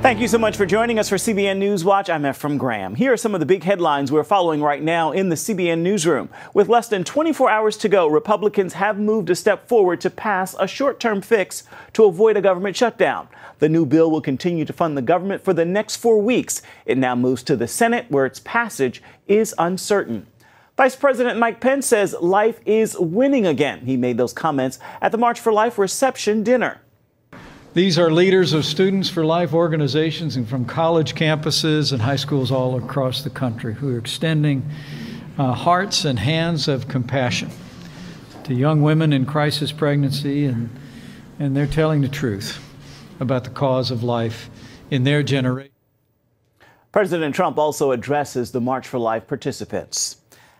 Thank you so much for joining us for CBN NewsWatch. I'm Ephraim Graham. Here are some of the big headlines we're following right now in the CBN newsroom. With less than 24 hours to go, Republicans have moved a step forward to pass a short-term fix to avoid a government shutdown. The new bill will continue to fund the government for the next 4 weeks. It now moves to the Senate, where its passage is uncertain. Vice President Mike Pence says life is winning again. He made those comments at the March for Life reception dinner. These are leaders of Students for Life organizations and from college campuses and high schools all across the country who are extending hearts and hands of compassion to young women in crisis pregnancy, and they're telling the truth about the cause of life in their generation. President Trump also addresses the March for Life participants.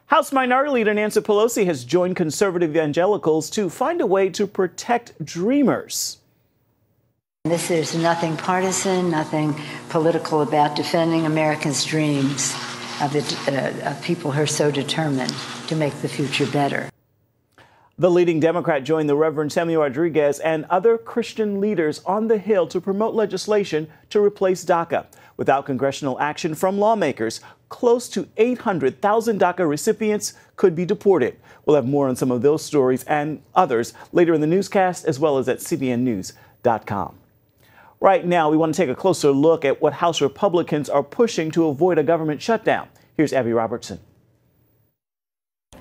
House Minority Leader Nancy Pelosi has joined conservative evangelicals to find a way to protect dreamers. This is nothing partisan, nothing political about defending Americans' dreams of people who are so determined to make the future better. The leading Democrat joined the Reverend Samuel Rodriguez and other Christian leaders on the Hill to promote legislation to replace DACA. Without congressional action from lawmakers, close to 800,000 DACA recipients could be deported. We'll have more on some of those stories and others later in the newscast, as well as at cbnnews.com. Right now, we want to take a closer look at what House Republicans are pushing to avoid a government shutdown. Here's Abby Robertson.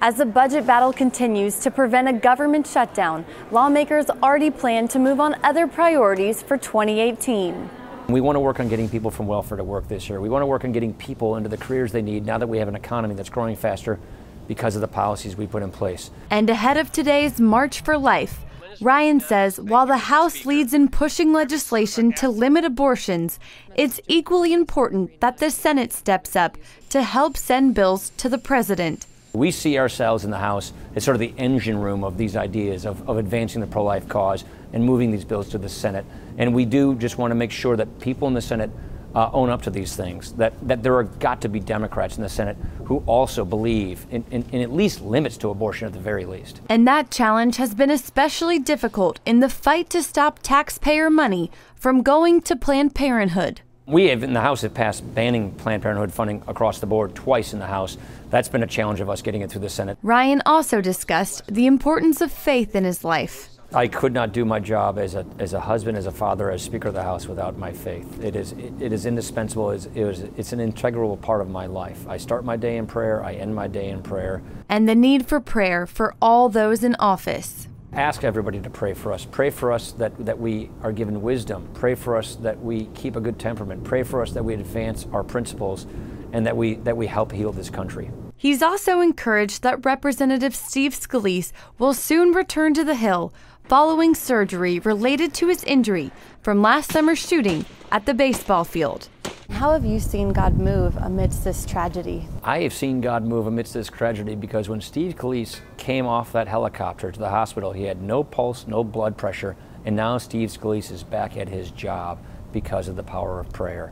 As the budget battle continues to prevent a government shutdown, lawmakers already plan to move on other priorities for 2018. We want to work on getting people from welfare to work this year. We want to work on getting people into the careers they need now that we have an economy that's growing faster because of the policies we put in place. And ahead of today's March for Life, Ryan says while the House leads in pushing legislation to limit abortions, it's equally important that the Senate steps up to help send bills to the president. We see ourselves in the House as sort of the engine room of these ideas of advancing the pro-life cause and moving these bills to the Senate. And we do just want to make sure that people in the Senate own up to these things, that there are got to be Democrats in the Senate who also believe in at least limits to abortion at the very least. And that challenge has been especially difficult in the fight to stop taxpayer money from going to Planned Parenthood. We have in the House have passed banning Planned Parenthood funding across the board twice in the House. That's been a challenge of us getting it through the Senate. Ryan also discussed the importance of faith in his life. I could not do my job as a husband, as a father, as Speaker of the House without my faith. It is indispensable. It's an integral part of my life. I start my day in prayer. I end my day in prayer. And the need for prayer for all those in office. Ask everybody to pray for us. Pray for us that we are given wisdom. Pray for us that we keep a good temperament. Pray for us that we advance our principles and that we help heal this country. He's also encouraged that Representative Steve Scalise will soon return to the Hill following surgery related to his injury from last summer's shooting at the baseball field. How have you seen God move amidst this tragedy? I have seen God move amidst this tragedy because when Steve Scalise came off that helicopter to the hospital, he had no pulse, no blood pressure, and now Steve Scalise is back at his job because of the power of prayer.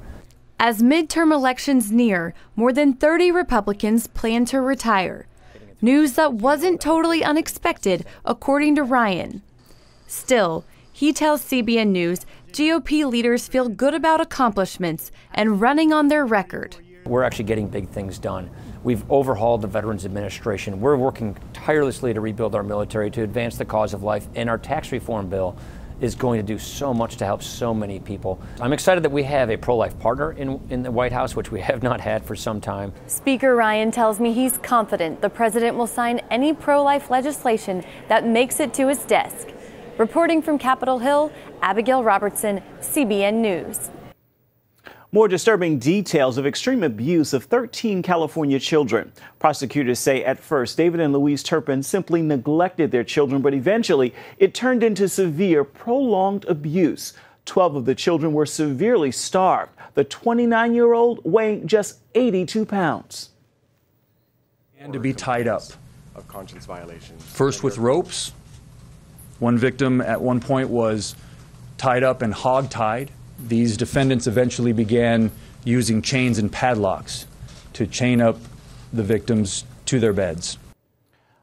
As midterm elections near, more than 30 Republicans plan to retire. News that wasn't totally unexpected, according to Ryan. Still, he tells CBN News GOP leaders feel good about accomplishments and running on their record. We're actually getting big things done. We've overhauled the Veterans Administration. We're working tirelessly to rebuild our military, to advance the cause of life, and our tax reform bill is going to do so much to help so many people. I'm excited that we have a pro-life partner in the White House, which we have not had for some time. Speaker Ryan tells me he's confident the president will sign any pro-life legislation that makes it to his desk. Reporting from Capitol Hill, Abigail Robertson, CBN News. More disturbing details of extreme abuse of 13 California children. Prosecutors say at first David and Louise Turpin simply neglected their children, but eventually it turned into severe, prolonged abuse. 12 of the children were severely starved, the 29-year-old weighing just 82 pounds. And to be tied up. Of conscience violations. First with ropes. One victim at one point was tied up and hog-tied. These defendants eventually began using chains and padlocks to chain up the victims to their beds.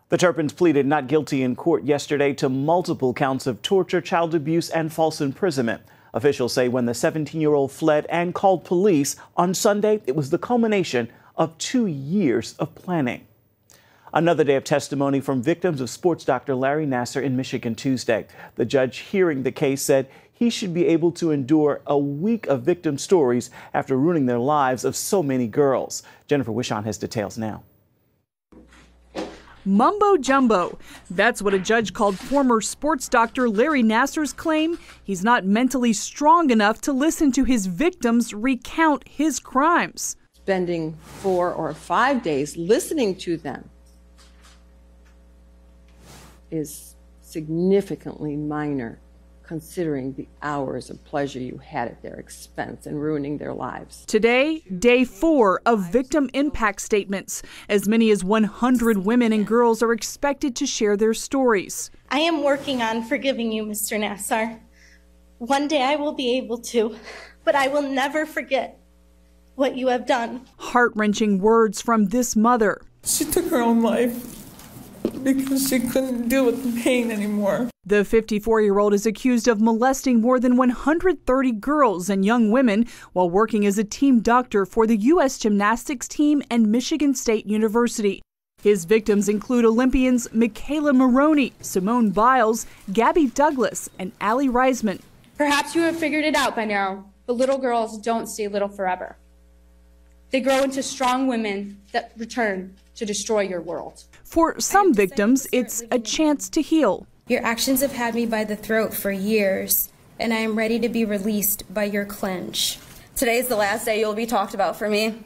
The Turpins pleaded not guilty in court yesterday to multiple counts of torture, child abuse, and false imprisonment. Officials say when the 17-year-old fled and called police on Sunday, it was the culmination of 2 years of planning. Another day of testimony from victims of sports doctor Larry Nassar in Michigan Tuesday. The judge hearing the case said he should be able to endure a week of victim stories after ruining their lives of so many girls. Jennifer Wishon has details now. Mumbo jumbo. That's what a judge called former sports doctor Larry Nassar's claim he's not mentally strong enough to listen to his victims recount his crimes. Spending 4 or 5 days listening to them is significantly minor, considering the hours of pleasure you had at their expense and ruining their lives. Today, day 4 of victim impact statements. As many as 100 women and girls are expected to share their stories. I am working on forgiving you, Mr. Nassar. One day I will be able to, but I will never forget what you have done. Heart-wrenching words from this mother. She took her own life because she couldn't deal with the pain anymore. The 54-year-old is accused of molesting more than 130 girls and young women while working as a team doctor for the U.S. gymnastics team and Michigan State University. His victims include Olympians Michaela Maroney, Simone Biles, Gabby Douglas, and Allie Reisman. Perhaps you have figured it out by now, but little girls don't stay little forever. They grow into strong women that return to destroy your world. For some victims, it's a chance to heal. Your actions have had me by the throat for years, and I am ready to be released by your clench. Today is the last day you'll be talked about for me.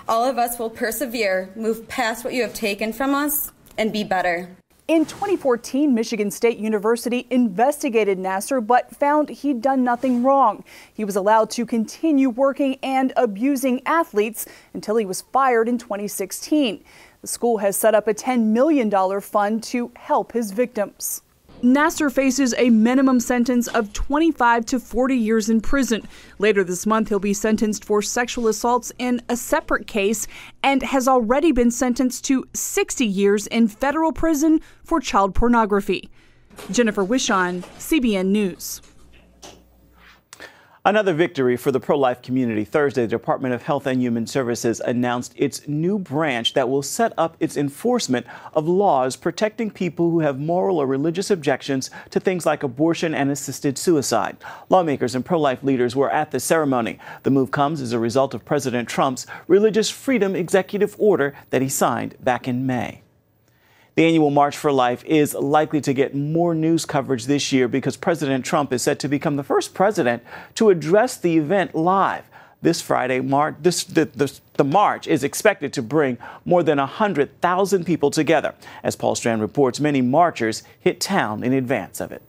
All of us will persevere, move past what you have taken from us, and be better. In 2014, Michigan State University investigated Nassar but found he'd done nothing wrong. He was allowed to continue working and abusing athletes until he was fired in 2016. The school has set up a $10 million fund to help his victims. Nassar faces a minimum sentence of 25 to 40 years in prison. Later this month, he'll be sentenced for sexual assaults in a separate case and has already been sentenced to 60 years in federal prison for child pornography. Jennifer Wishon, CBN News. Another victory for the pro-life community. Thursday, the Department of Health and Human Services announced its new branch that will set up its enforcement of laws protecting people who have moral or religious objections to things like abortion and assisted suicide. Lawmakers and pro-life leaders were at the ceremony. The move comes as a result of President Trump's religious freedom executive order that he signed back in May. The annual March for Life is likely to get more news coverage this year because President Trump is set to become the first president to address the event live. This Friday, the march is expected to bring more than 100,000 people together. As Paul Strand reports, many marchers hit town in advance of it.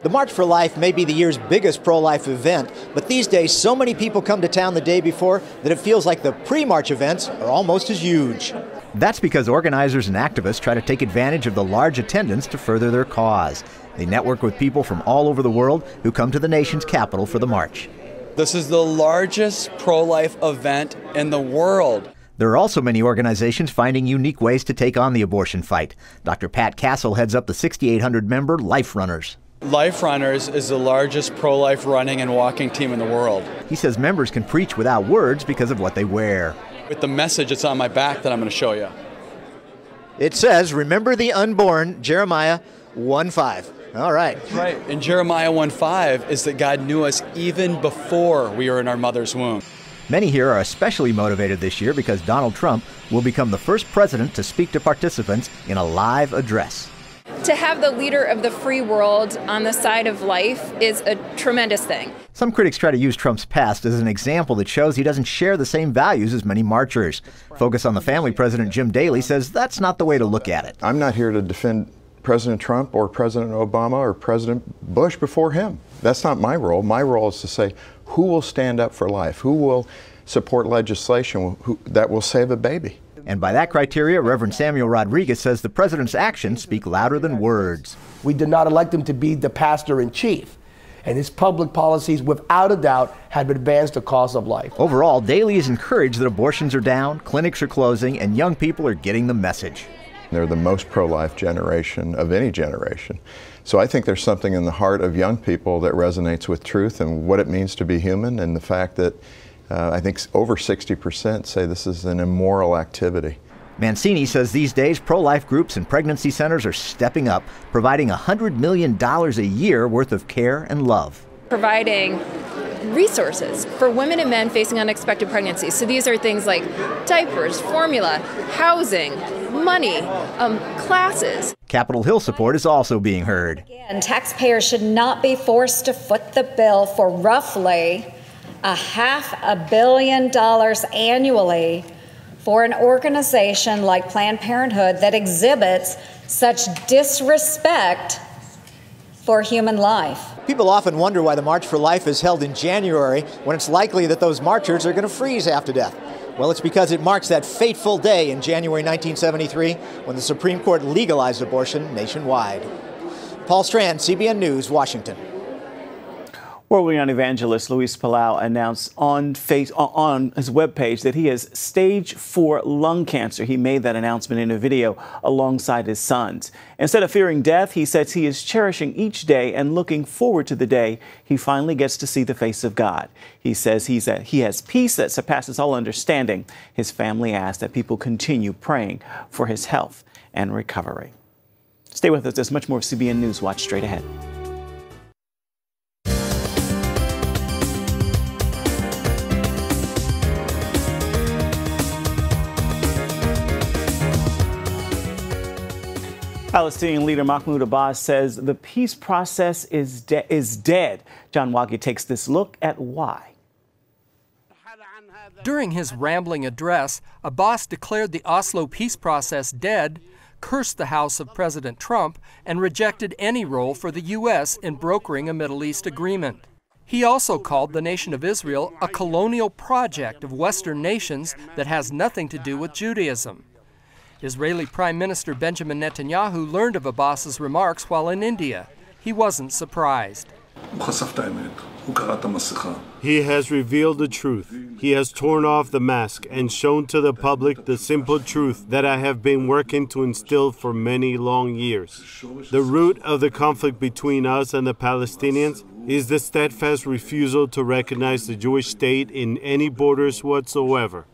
The March for Life may be the year's biggest pro-life event, but these days so many people come to town the day before that it feels like the pre-march events are almost as huge. That's because organizers and activists try to take advantage of the large attendance to further their cause. They network with people from all over the world who come to the nation's capital for the march. This is the largest pro-life event in the world. There are also many organizations finding unique ways to take on the abortion fight. Dr. Pat Castle heads up the 6,800-member Life Runners. Life Runners is the largest pro-life running and walking team in the world. He says members can preach without words because of what they wear. With the message that's on my back that I'm going to show you. It says, remember the unborn, Jeremiah 1:5. All right. That's right. And Jeremiah 1:5 is that God knew us even before we were in our mother's womb. Many here are especially motivated this year because Donald Trump will become the first president to speak to participants in a live address. To have the leader of the free world on the side of life is a tremendous thing. Some critics try to use Trump's past as an example that shows he doesn't share the same values as many marchers. Focus on the Family President Jim Daly says that's not the way to look at it. I'm not here to defend President Trump or President Obama or President Bush before him. That's not my role. My role is to say who will stand up for life, who will support legislation that will save a baby. And by that criteria, Reverend Samuel Rodriguez says the president's actions speak louder than words. We did not elect him to be the pastor-in-chief, and his public policies, without a doubt, have advanced the cause of life. Overall, Daley is encouraged that abortions are down, clinics are closing, and young people are getting the message. They're the most pro-life generation of any generation. So I think there's something in the heart of young people that resonates with truth and what it means to be human, and the fact that I think over 60% say this is an immoral activity. Mancini says these days pro-life groups and pregnancy centers are stepping up, providing $100 million a year worth of care and love. Providing resources for women and men facing unexpected pregnancies. So these are things like diapers, formula, housing, money, classes. Capitol Hill support is also being heard. And taxpayers should not be forced to foot the bill for roughly $500 million annually for an organization like Planned Parenthood that exhibits such disrespect for human life. People often wonder why the March for Life is held in January when it's likely that those marchers are going to freeze after death. Well, it's because it marks that fateful day in January 1973 when the Supreme Court legalized abortion nationwide. Paul Strand, CBN News, Washington. World-renowned evangelist Luis Palau announced on his webpage that he has stage 4 lung cancer. He made that announcement in a video alongside his sons. Instead of fearing death, he says he is cherishing each day and looking forward to the day he finally gets to see the face of God. He says he has peace that surpasses all understanding. His family asks that people continue praying for his health and recovery. Stay with us. There's much more of CBN NewsWatch straight ahead. Palestinian leader Mahmoud Abbas says the peace process is dead. John Wagi takes this look at why. During his rambling address, Abbas declared the Oslo peace process dead, cursed the House of President Trump, and rejected any role for the U.S. in brokering a Middle East agreement. He also called the nation of Israel a colonial project of Western nations that has nothing to do with Judaism. Israeli Prime Minister Benjamin Netanyahu learned of Abbas's remarks while in India. He wasn't surprised. He has revealed the truth. He has torn off the mask and shown to the public the simple truth that I have been working to instill for many long years. The root of the conflict between us and the Palestinians is the steadfast refusal to recognize the Jewish state in any borders whatsoever.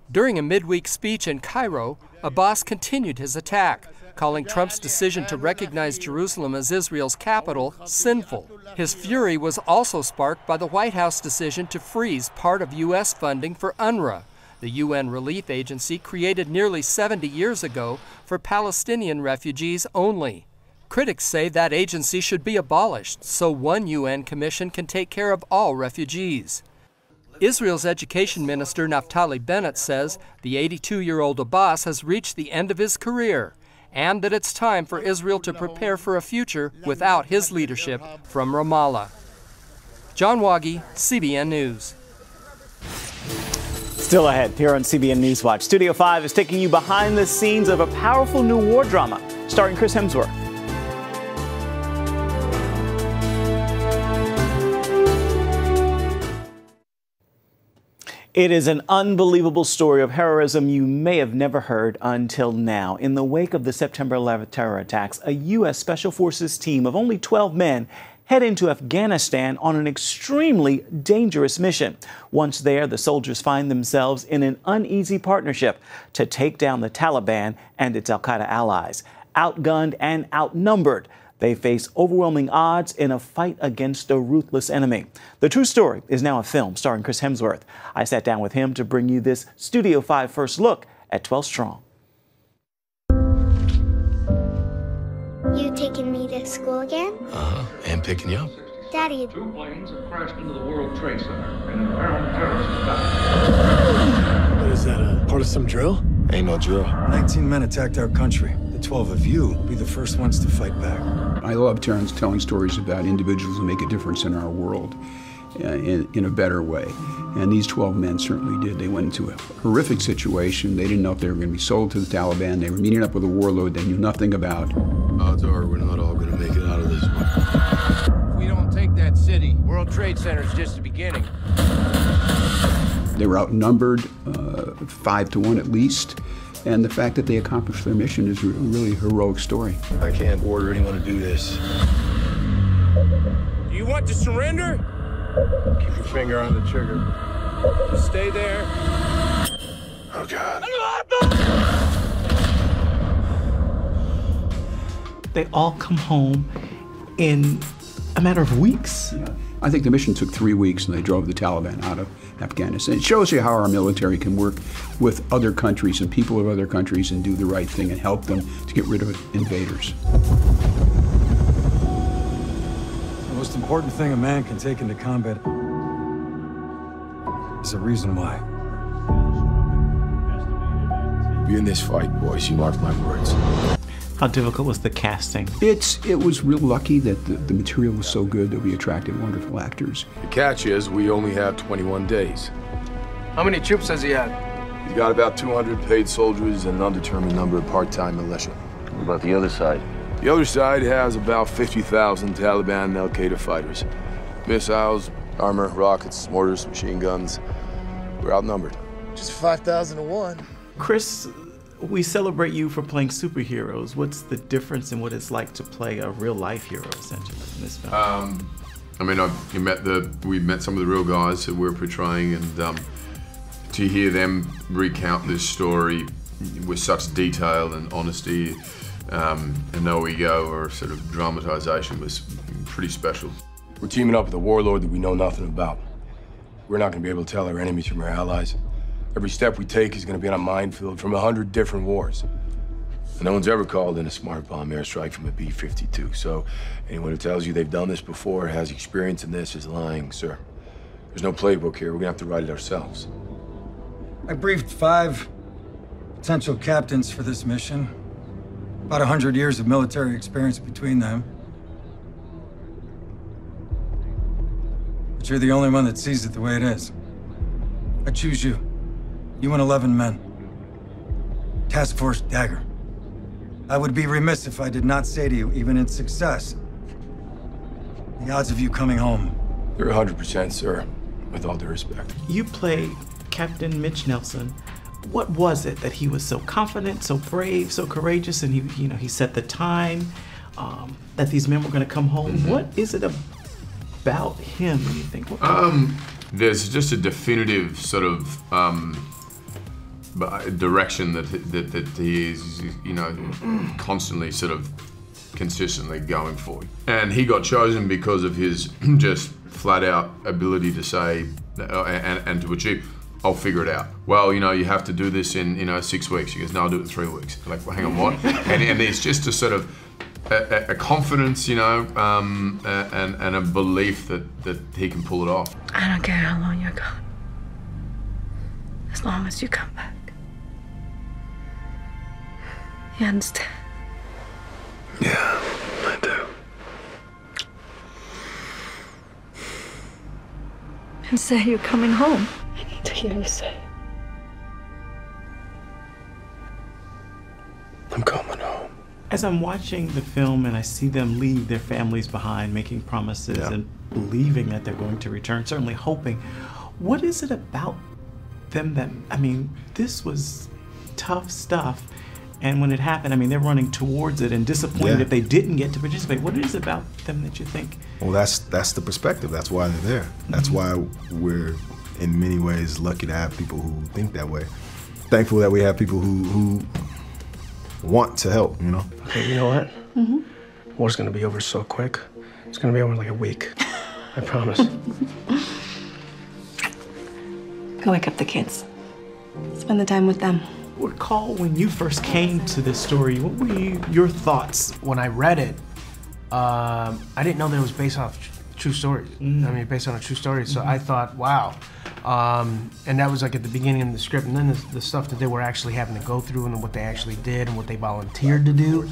During a midweek speech in Cairo, Abbas continued his attack, calling Trump's decision to recognize Jerusalem as Israel's capital sinful. His fury was also sparked by the White House decision to freeze part of U.S. funding for UNRWA, the UN relief agency created nearly 70 years ago for Palestinian refugees only. Critics say that agency should be abolished so one UN commission can take care of all refugees. Israel's education minister Naftali Bennett says the 82-year-old Abbas has reached the end of his career and that it's time for Israel to prepare for a future without his leadership from Ramallah. John Wagi, CBN News. Still ahead here on CBN NewsWatch. Studio 5 is taking you behind the scenes of a powerful new war drama starring Chris Hemsworth. It is an unbelievable story of heroism you may have never heard until now. In the wake of the September 11th terror attacks, a U.S. Special Forces team of only 12 men head into Afghanistan on an extremely dangerous mission. Once there, the soldiers find themselves in an uneasy partnership to take down the Taliban and its al-Qaeda allies. Outgunned and outnumbered, they face overwhelming odds in a fight against a ruthless enemy. The true story is now a film starring Chris Hemsworth. I sat down with him to bring you this Studio 5 first look at 12 Strong. You taking me to school again? And picking you up. Daddy. 2 planes have crashed into the World Trade Center in an apparent terrorist attack. What is that, a part of some drill? Ain't no drill. 19 men attacked our country. The 12 of you will be the first ones to fight back. I love telling stories about individuals who make a difference in our world in a better way. And these 12 men certainly did. They went into a horrific situation. They didn't know if they were going to be sold to the Taliban. They were meeting up with a warlord they knew nothing about. Odds are we're not all going to make it out of this one. If we don't take that city, World Trade Center is just the beginning. They were outnumbered 5 to 1 at least. And the fact that they accomplished their mission is really a heroic story. I can't order anyone to do this. Do you want to surrender? Keep your finger on the trigger. Just stay there. Oh, God. They all come home in a matter of weeks. I think the mission took 3 weeks and they drove the Taliban out of Afghanistan. It shows you how our military can work with other countries and people of other countries and do the right thing and help them to get rid of invaders. The most important thing a man can take into combat is a reason why. Be in this fight, boys. You mark my words. How difficult was the casting? It was real lucky that the material was so good that we attracted wonderful actors. The catch is we only have 21 days. How many troops has he had? He's got about 200 paid soldiers and an undetermined number of part-time militia. What about the other side? The other side has about 50,000 Taliban and Al-Qaeda fighters. Missiles, armor, rockets, mortars, machine guns. We're outnumbered. Just 5,000 to 1. Chris, we celebrate you for playing superheroes. What's the difference in what it's like to play a real-life hero, essentially, in this film? I mean, we met some of the real guys that we're portraying, and to hear them recount this story with such detail and honesty, and no ego or sort of dramatization was pretty special. We're teaming up with a warlord that we know nothing about. We're not going to be able to tell our enemies from our allies. Every step we take is going to be on a minefield from 100 different wars. And no one's ever called in a smart bomb airstrike from a B-52. So anyone who tells you they've done this before, has experience in this, is lying, sir. There's no playbook here. We're going to have to write it ourselves. I briefed 5 potential captains for this mission. About 100 years of military experience between them. But you're the only one that sees it the way it is. I choose you. You and 11 men. Task Force Dagger. I would be remiss if I did not say to you, even in success, the odds of you coming home. You're 100%, sir, with all due respect. You play Captain Mitch Nelson. What was it that he was so confident, so brave, so courageous, and he set the time that these men were going to come home? Mm-hmm. What is it about him, do you think? There's just a definitive sort of direction that he is, constantly sort of consistently going for. And he got chosen because of his just flat out ability to say and to achieve, I'll figure it out. Well, you have to do this in 6 weeks. He goes, no, I'll do it in 3 weeks. Like, well, hang on, what? and it's just a sort of a confidence, and a belief that he can pull it off. I don't care how long you're gone, as long as you come back. You understand? Yeah, I do. And say you're coming home. I need to hear you say. I'm coming home. As I'm watching the film and I see them leave their families behind, making promises and believing that they're going to return, certainly hoping, what is it about them that, this was tough stuff. And when it happened, they're running towards it and disappointed if they didn't get to participate. What is it about them that you think? Well, that's the perspective. That's why they're there. That's why we're, in many ways, lucky to have people who think that way. Thankful that we have people who want to help, Okay, you know what? Mm-hmm. War's gonna be over so quick. It's gonna be over in like a week. I promise. Go wake up the kids. Spend the time with them. Recall when you first came to this story, what were your thoughts? When I read it, I didn't know that it was based off true stories. Based on a true story. So I thought, wow. And that was like at the beginning of the script. And then the stuff that they were actually having to go through and what they actually did and what they volunteered to do,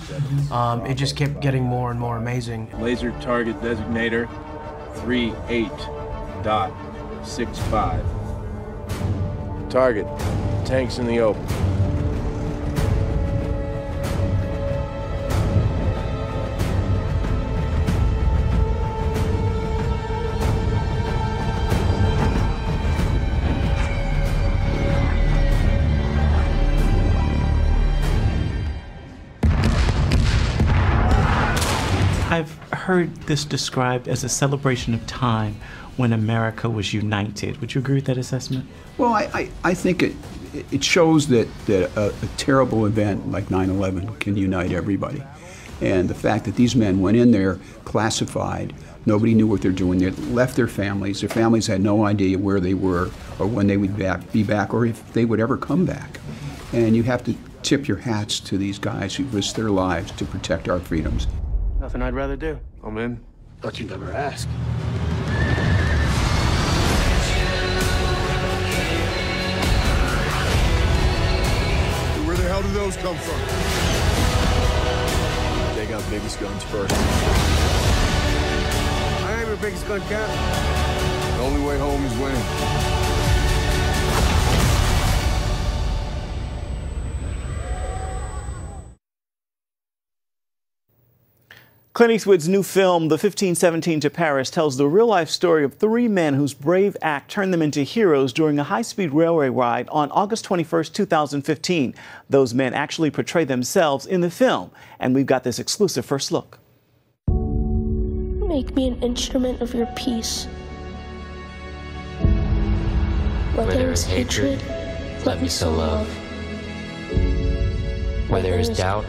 it just kept getting more and more amazing. Laser target designator 38.65. Target, tanks in the open. I've heard this described as a celebration of time when America was united. Would you agree with that assessment? Well, I think it shows that a terrible event like 9/11 can unite everybody. And the fact that these men went in there classified, nobody knew what they're doing. They left their families had no idea where they were or when they would be back or if they would ever come back. And you have to tip your hats to these guys who risked their lives to protect our freedoms. Nothing I'd rather do. I'm in. Thought you'd never ask. Where the hell did those come from? They got biggest guns first. I am your biggest gun captain. The only way home is winning. Clint Eastwood's new film, The 1517 to Paris, tells the real-life story of three men whose brave act turned them into heroes during a high-speed railway ride on August 21st, 2015. Those men actually portray themselves in the film, and we've got this exclusive first look. Make me an instrument of your peace. Where there is hatred, let me sow love. Where there is doubt,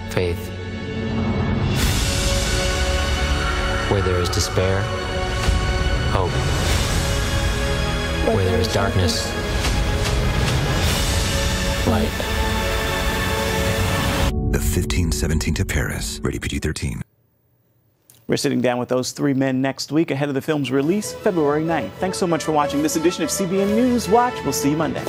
faith. Where there is despair, hope. Where there is darkness, light. The 1517 to Paris, rated PG-13. We're sitting down with those three men next week ahead of the film's release, February 9th. Thanks so much for watching this edition of CBN News Watch. We'll see you Monday.